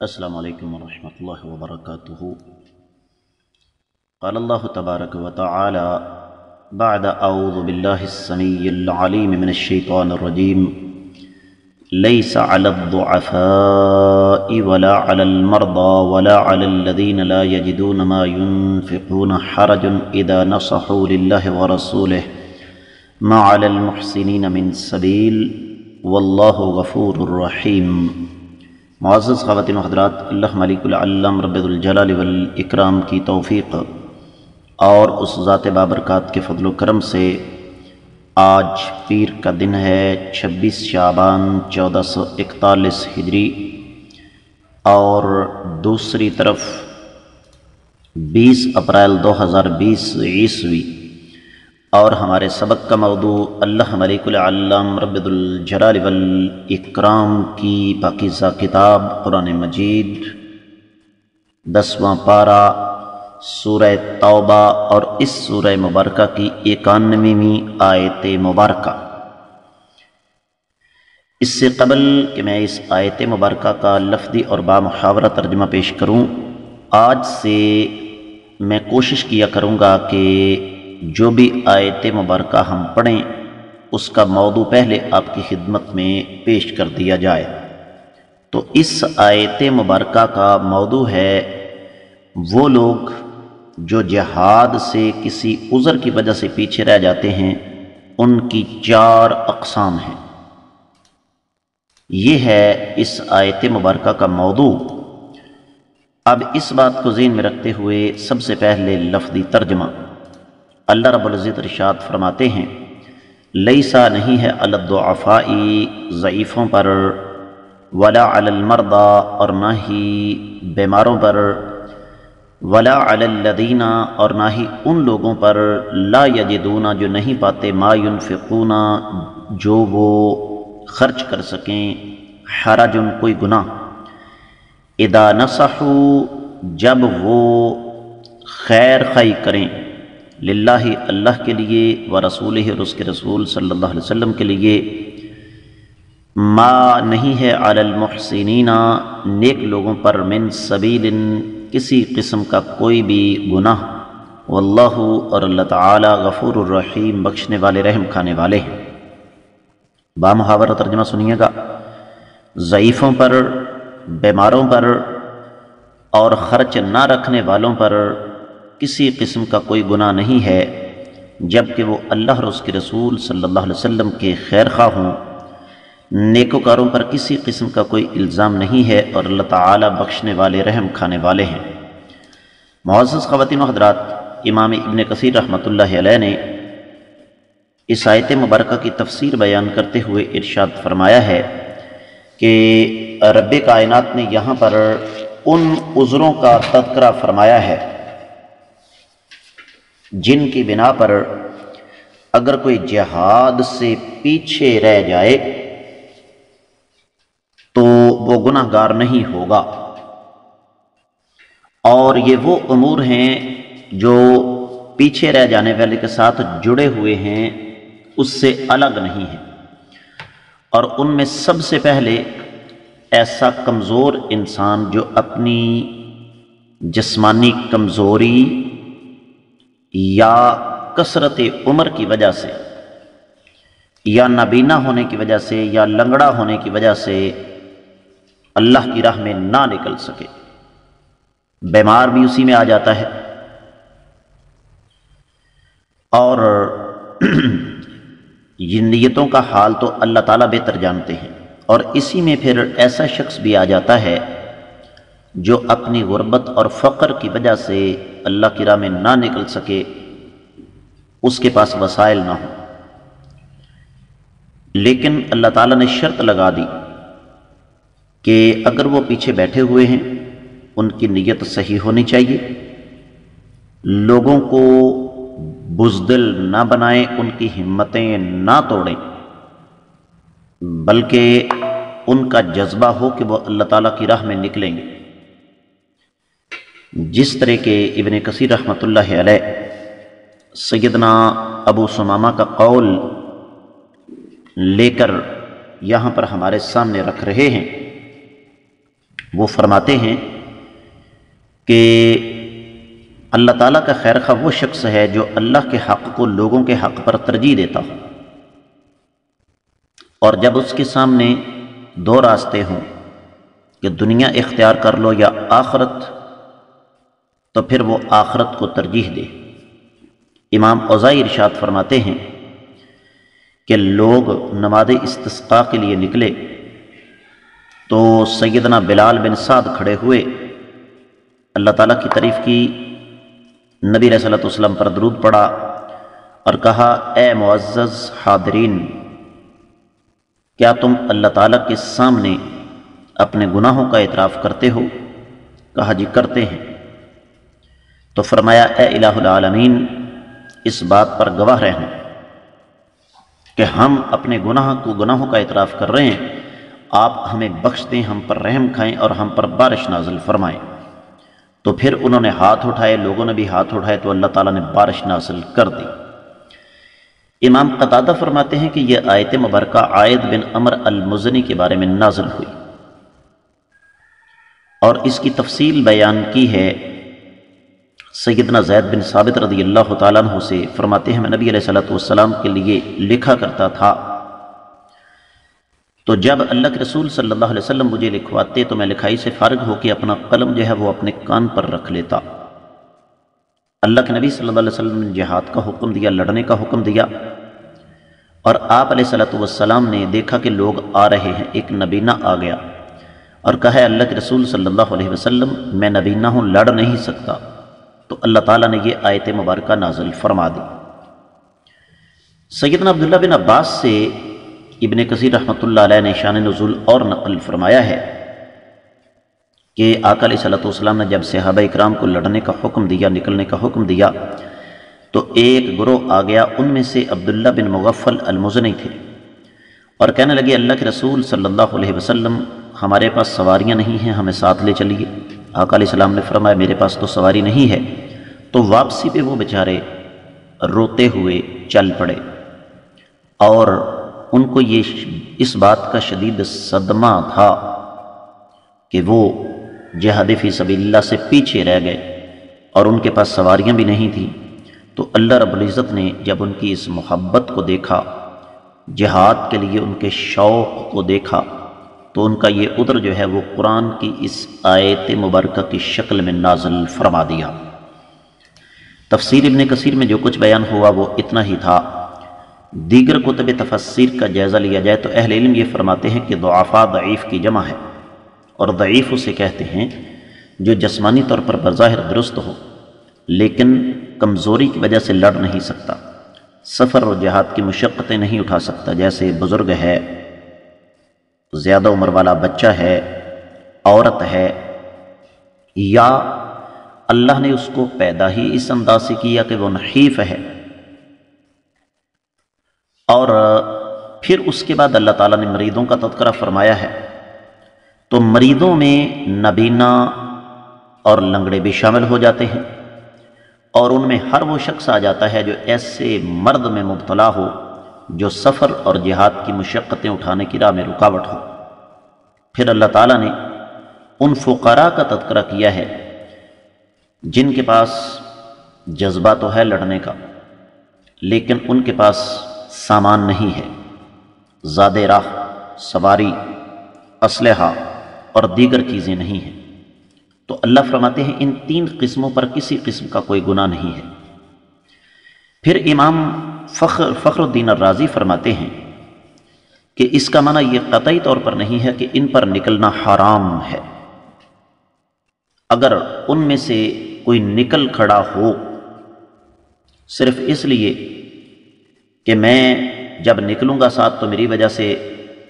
السلام علیکم ورحمۃ اللہ وبرکاتہ۔ قال اللہ تبارک و تعالی بعد اعوذ باللہ السمیع العلیم من الشیطان الرجیم لیس علی الضعفاء ولا علی المرضى ولا علی الذین لا یجدون ما ينفقون حرج اذا نصحوا للہ ورسولہ ما علی المحسنین من سبیل واللہ غفور رحیم۔ معزز خواتین و حضرات، اللہ ملک العلم رب الجلال والاکرام کی توفیق اور اس ذات بابرکات کے فضل و کرم سے آج پیر کا دن ہے 26 شعبان 1441 ہجری، اور دوسری طرف 20 اپریل 2020 عیسوی، اور ہمارے سبق کا موضوع اللہ ملک العلم رب الجلال والاکرام کی پاکیزہ کتاب قرآن مجید 10واں پارہ سورہ توبہ، اور اس سورہ مبارکہ کی 91ویں آیت مبارکہ۔ اس سے قبل کہ میں اس آیت مبارکہ کا لفظی اور بامحاورہ ترجمہ پیش کروں، آج سے میں کوشش کیا کروں گا کہ جو بھی آیت مبارکہ ہم پڑھیں اس کا موضوع پہلے آپ کی خدمت میں پیش کر دیا جائے۔ تو اس آیت مبارکہ کا موضوع ہے وہ لوگ جو جہاد سے کسی عذر کی وجہ سے پیچھے رہ جاتے ہیں، ان کی 4 اقسام ہیں۔ یہ ہے اس آیت مبارکہ کا موضوع۔ اب اس بات کو ذہن میں رکھتے ہوئے سب سے پہلے لفظی ترجمہ۔ اللہ رب العزت ارشاد فرماتے ہیں، لیسا نہیں ہے علی الضعفاء ضعیفوں پر، ولا علی المرضى اور نہ ہی بیماروں پر، ولا علی الذین اور نہ ہی ان لوگوں پر، لا یجدون جو نہیں پاتے، ما ينفقون جو وہ خرچ کر سکیں، حرج کوئی گناہ، اذا نصحوا جب وہ خیر خواہی کریں، للہ اللہ کے لیے، ورسولہ اور اس کے رسول صلی اللہ علیہ وسلم کے لیے، ما نہیں ہے علی المحسنین نیک لوگوں پر، من سبیل کسی قسم کا کوئی بھی گناہ، واللہ اور اللہ تعالی غفور الرحیم بخشنے والے رحم کھانے والے ہیں۔ بامحاورہ ترجمہ سنیے گا۔ ضعیفوں پر، بیماروں پر اور خرچ نہ رکھنے والوں پر کسی قسم کا کوئی گناہ نہیں ہے، جبکہ وہ اللہ اور اس کے رسول صلی اللہ علیہ وسلم کے خیر خواہ ہوں۔ نیکوکاروں پر کسی قسم کا کوئی الزام نہیں ہے، اور اللہ تعالی بخشنے والے رحم کھانے والے ہیں۔ معزز خواتین و حضرات، امام ابن کثیر رحمۃ اللہ علیہ نے اس آیت مبارکہ کی تفسیر بیان کرتے ہوئے ارشاد فرمایا ہے کہ رب کائنات نے یہاں پر ان عذروں کا تذکرہ فرمایا ہے جن کی بنا پر اگر کوئی جہاد سے پیچھے رہ جائے تو وہ گناہ گار نہیں ہوگا، اور یہ وہ امور ہیں جو پیچھے رہ جانے والے کے ساتھ جڑے ہوئے ہیں، اس سے الگ نہیں ہیں۔ اور ان میں سب سے پہلے ایسا کمزور انسان جو اپنی جسمانی کمزوری یا کثرت عمر کی وجہ سے، یا نابینا ہونے کی وجہ سے، یا لنگڑا ہونے کی وجہ سے اللہ کی راہ میں نہ نکل سکے، بیمار بھی اسی میں آ جاتا ہے۔ اور یہ نیتوں کا حال تو اللہ تعالیٰ بہتر جانتے ہیں، اور اسی میں پھر ایسا شخص بھی آ جاتا ہے جو اپنی غربت اور فقر کی وجہ سے اللہ کی راہ میں نہ نکل سکے، اس کے پاس وسائل نہ ہوں، لیکن اللہ تعالیٰ نے شرط لگا دی کہ اگر وہ پیچھے بیٹھے ہوئے ہیں ان کی نیت صحیح ہونی چاہیے، لوگوں کو بزدل نہ بنائیں، ان کی ہمتیں نہ توڑیں، بلکہ ان کا جذبہ ہو کہ وہ اللہ تعالیٰ کی راہ میں نکلیں گے۔ جس طرح کہ ابن کثیر رحمۃ اللہ علیہ سیدنا ابو ثمامہ کا قول لے کر یہاں پر ہمارے سامنے رکھ رہے ہیں وہ فرماتے ہیں کہ اللہ تعالیٰ کا خیر خواہ وہ شخص ہے جو اللہ کے حق کو لوگوں کے حق پر ترجیح دیتا ہو، اور جب اس کے سامنے دو راستے ہوں کہ دنیا اختیار کر لو یا آخرت، تو پھر وہ آخرت کو ترجیح دے۔ امام اوزاعی ارشاد فرماتے ہیں کہ لوگ نماز استسقاء کے لیے نکلے تو سیدنا بلال بن سعد کھڑے ہوئے، اللہ تعالیٰ کی تعریف کی، نبی علیہ الصلوۃ والسلام پر درود پڑھا اور کہا، اے معزز حاضرین، کیا تم اللہ تعالیٰ کے سامنے اپنے گناہوں کا اعتراف کرتے ہو؟ کہا جی کرتے ہیں۔ تو فرمایا، اے الہ العالمین، اس بات پر گواہ رہنا کہ ہم اپنے گناہوں کا اعتراف کر رہے ہیں، آپ ہمیں بخش دیں، ہم پر رحم کھائیں اور ہم پر بارش نازل فرمائیں۔ تو پھر انہوں نے ہاتھ اٹھائے، لوگوں نے بھی ہاتھ اٹھائے، تو اللہ تعالیٰ نے بارش نازل کر دی۔ امام قتادہ فرماتے ہیں کہ یہ آیت مبارکہ عائد بن عمر المزنی کے بارے میں نازل ہوئی، اور اس کی تفصیل بیان کی ہے سیدنا زید بن ثابت رضی اللہ تعالیٰ عنہ سے۔ فرماتے ہیں میں نبی علیہ الصلوۃ والسلام کے لیے لکھا کرتا تھا، تو جب اللہ کے رسول صلی اللہ علیہ وسلم مجھے لکھواتے تو میں لکھائی سے فارغ ہو کے اپنا قلم جو ہے وہ اپنے کان پر رکھ لیتا۔ اللہ کے نبی صلی اللہ علیہ وسلم نے جہاد کا حکم دیا، لڑنے کا حکم دیا، اور آپ علیہ الصلوۃ والسلام نے دیکھا کہ لوگ آ رہے ہیں، ایک نبینہ آ گیا اور کہا، اللہ کے رسول صلی اللہ علیہ وسلم، میں نبینہ ہوں، لڑ نہیں سکتا۔ تو اللہ تعالیٰ نے یہ آیت مبارکہ نازل فرما دی۔ سیدنا عبداللہ بن عباس سے ابن کثیر رحمۃ اللہ علیہ نے شان نزول اور نقل فرمایا ہے کہ آقا علیہ الصلوۃ والسلام نے جب صحابہ اکرام کو لڑنے کا حکم دیا، نکلنے کا حکم دیا، تو ایک گروہ آ گیا، ان میں سے عبداللہ بن مغفل المزنی تھے، اور کہنے لگے، اللہ کے رسول صلی اللہ علیہ وسلم، ہمارے پاس سواریاں نہیں ہیں، ہمیں ساتھ لے چلیے۔ آقا علیہ السلام نے فرمایا، میرے پاس تو سواری نہیں ہے۔ تو واپسی پہ وہ بیچارے روتے ہوئے چل پڑے، اور ان کو اس بات کا شدید صدمہ تھا کہ وہ جہاد فی سبیل اللہ سے پیچھے رہ گئے اور ان کے پاس سواریاں بھی نہیں تھیں۔ تو اللہ رب العزت نے جب ان کی اس محبت کو دیکھا، جہاد کے لیے ان کے شوق کو دیکھا، تو ان کا یہ عذر جو ہے وہ قرآن کی اس آیت مبارکہ کی شکل میں نازل فرما دیا۔ تفسیر ابن کثیر میں جو کچھ بیان ہوا وہ اتنا ہی تھا۔ دیگر کتب تفسیر کا جائزہ لیا جائے تو اہل علم یہ فرماتے ہیں کہ ضعفاء ضعیف کی جمع ہے، اور ضعیف اسے کہتے ہیں جو جسمانی طور پر بظاہر درست ہو لیکن کمزوری کی وجہ سے لڑ نہیں سکتا، سفر اور جہاد کی مشقتیں نہیں اٹھا سکتا، جیسے بزرگ ہے، زیادہ عمر والا بچہ ہے، عورت ہے، یا اللہ نے اس کو پیدا ہی اس انداز سے کیا کہ وہ نحیف ہے، اور پھر اس کے بعد اللہ تعالیٰ نے مریضوں کا تذکرہ فرمایا ہے، تو مریضوں میں نابینا اور لنگڑے بھی شامل ہو جاتے ہیں، اور ان میں ہر وہ شخص آ جاتا ہے جو ایسے مرض میں مبتلا ہو جو سفر اور جہاد کی مشقتیں اٹھانے کی راہ میں رکاوٹ ہو۔ پھر اللہ تعالیٰ نے ان فقراء کا تذکرہ کیا ہے جن کے پاس جذبہ تو ہے لڑنے کا، لیکن ان کے پاس سامان نہیں ہے، زاد راہ، سواری، اسلحہ اور دیگر چیزیں نہیں ہیں۔ تو اللہ فرماتے ہیں ان تین قسموں پر کسی قسم کا کوئی گناہ نہیں ہے۔ پھر امام فخر الدین الرازی فرماتے ہیں کہ اس کا معنی یہ قطعی طور پر نہیں ہے کہ ان پر نکلنا حرام ہے۔ اگر ان میں سے کوئی نکل کھڑا ہو صرف اس لیے کہ میں جب نکلوں گا ساتھ تو میری وجہ سے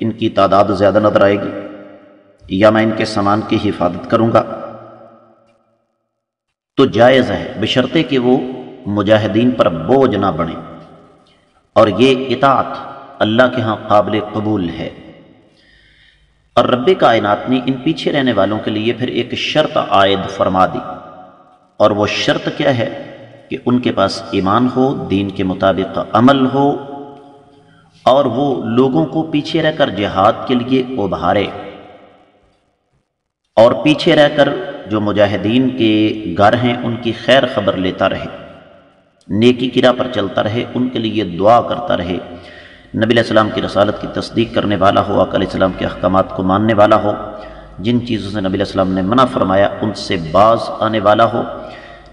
ان کی تعداد زیادہ نظر آئے گی یا میں ان کے سامان کی حفاظت کروں گا، تو جائز ہے، بشرطے کہ وہ مجاہدین پر بوجھ نہ بنے، اور یہ اطاعت اللہ کے ہاں قابل قبول ہے۔ اور رب کائنات نے ان پیچھے رہنے والوں کے لیے پھر ایک شرط عائد فرما دی، اور وہ شرط کیا ہے کہ ان کے پاس ایمان ہو، دین کے مطابق عمل ہو، اور وہ لوگوں کو پیچھے رہ کر جہاد کے لیے ابھارے۔ اور پیچھے رہ کر جو مجاہدین کے گھر ہیں ان کی خیر خبر لیتا رہے، نیکی کی راہ پر چلتا رہے، ان کے لیے دعا کرتا رہے، نبی علیہ السلام کی رسالت کی تصدیق کرنے والا ہو، آقا علیہ السلام کے احکامات کو ماننے والا ہو، جن چیزوں سے نبی علیہ السلام نے منع فرمایا ان سے باز آنے والا ہو،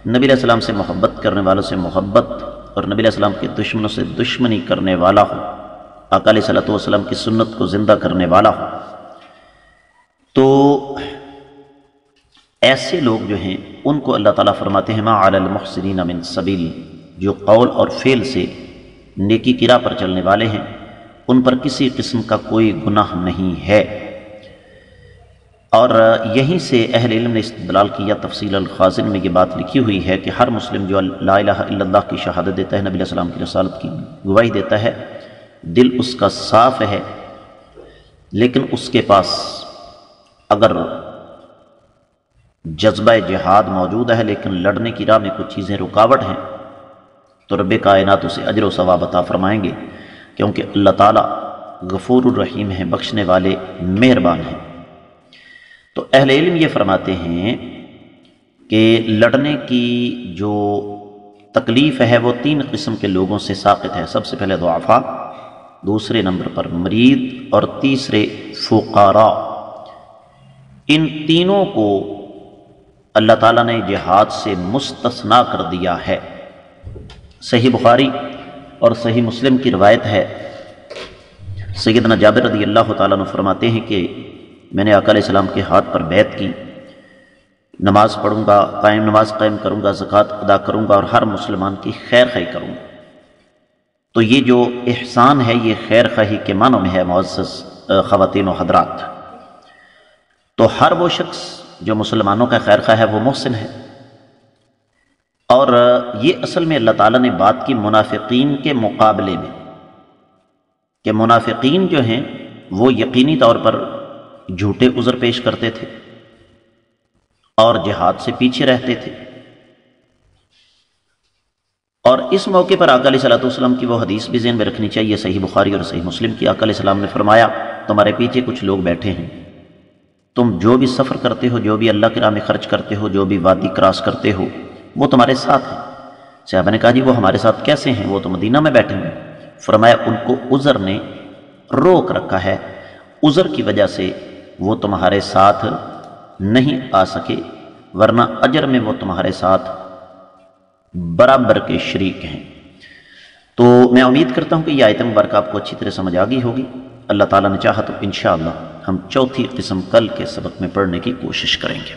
نبی علیہ السلام سے محبت کرنے والوں سے محبت اور نبی علیہ السلام کے دشمنوں سے دشمنی کرنے والا ہو، آقا علیہ السلام کی سنت کو زندہ کرنے والا ہو۔ تو ایسے لوگ جو ہیں ان کو اللہ تعالیٰ فرماتے ہیں ما علی المحسنین من سبیل، جو قول اور فعل سے نیکی کی راہ پر چلنے والے ہیں ان پر کسی قسم کا کوئی گناہ نہیں ہے۔ اور یہیں سے اہل علم نے استدلال کیا، تفصیل الخازن میں یہ بات لکھی ہوئی ہے کہ ہر مسلم جو لا الہ الا اللہ کی شہادت دیتا ہے، نبی علیہ السلام کی رسالت کی گواہی دیتا ہے، دل اس کا صاف ہے، لیکن اس کے پاس اگر جذبہ جہاد موجود ہے لیکن لڑنے کی راہ میں کچھ چیزیں رکاوٹ ہیں تو رب کائنات اسے اجر و ثواب عطا فرمائیں گے، کیونکہ اللہ تعالیٰ غفور الرحیم ہیں، بخشنے والے مہربان ہیں۔ تو اہل علم یہ فرماتے ہیں کہ لڑنے کی جو تکلیف ہے وہ 3 قسم کے لوگوں سے ساقط ہے۔ سب سے پہلے ضعفاء، دوسرے نمبر پر مریض اور تیسرے فقراء۔ ان تینوں کو اللہ تعالیٰ نے جہاد سے مستثنا کر دیا ہے۔ صحیح بخاری اور صحیح مسلم کی روایت ہے، سیدنا جابر رضی اللہ تعالیٰ عنہ فرماتے ہیں کہ میں نے آقا علیہ السلام کے ہاتھ پر بیعت کی، نماز پڑھوں گا، نماز قائم کروں گا، زکوٰۃ ادا کروں گا اور ہر مسلمان کی خیر خواہی کروں گا۔ تو یہ جو احسان ہے یہ خیر خواہی کے معنوں میں ہے معزز خواتین و حضرات۔ تو ہر وہ شخص جو مسلمانوں کا خیر خواہ ہے وہ محسن ہے۔ اور یہ اصل میں اللہ تعالیٰ نے بات کی منافقین کے مقابلے میں، کہ منافقین جو ہیں وہ یقینی طور پر جھوٹے عذر پیش کرتے تھے اور جہاد سے پیچھے رہتے تھے۔ اور اس موقع پر آقا علیہ السلام کی وہ حدیث بھی ذہن میں رکھنی چاہیے، صحیح بخاری اور صحیح مسلم کی۔ آقا علیہ السلام نے فرمایا تمہارے پیچھے کچھ لوگ بیٹھے ہیں، تم جو بھی سفر کرتے ہو، جو بھی اللہ کی راہ میں خرچ کرتے ہو، جو بھی وادی کراس کرتے ہو، وہ تمہارے ساتھ ہیں۔ صحابہ نے کہا جی وہ ہمارے ساتھ کیسے ہیں؟ وہ تو مدینہ میں بیٹھے ہیں۔ فرمایا ان کو عذر نے روک رکھا ہے، عذر کی وجہ سے وہ تمہارے ساتھ نہیں آ سکے، ورنہ اجر میں وہ تمہارے ساتھ برابر کے شریک ہیں۔ تو میں امید کرتا ہوں کہ یہ آیت مبارکہ آپ کو اچھی طرح سمجھ آ گئی ہوگی۔ اللہ تعالیٰ نے چاہا تو انشاءاللہ ہم چوتھی قسم کل کے سبق میں پڑھنے کی کوشش کریں گے۔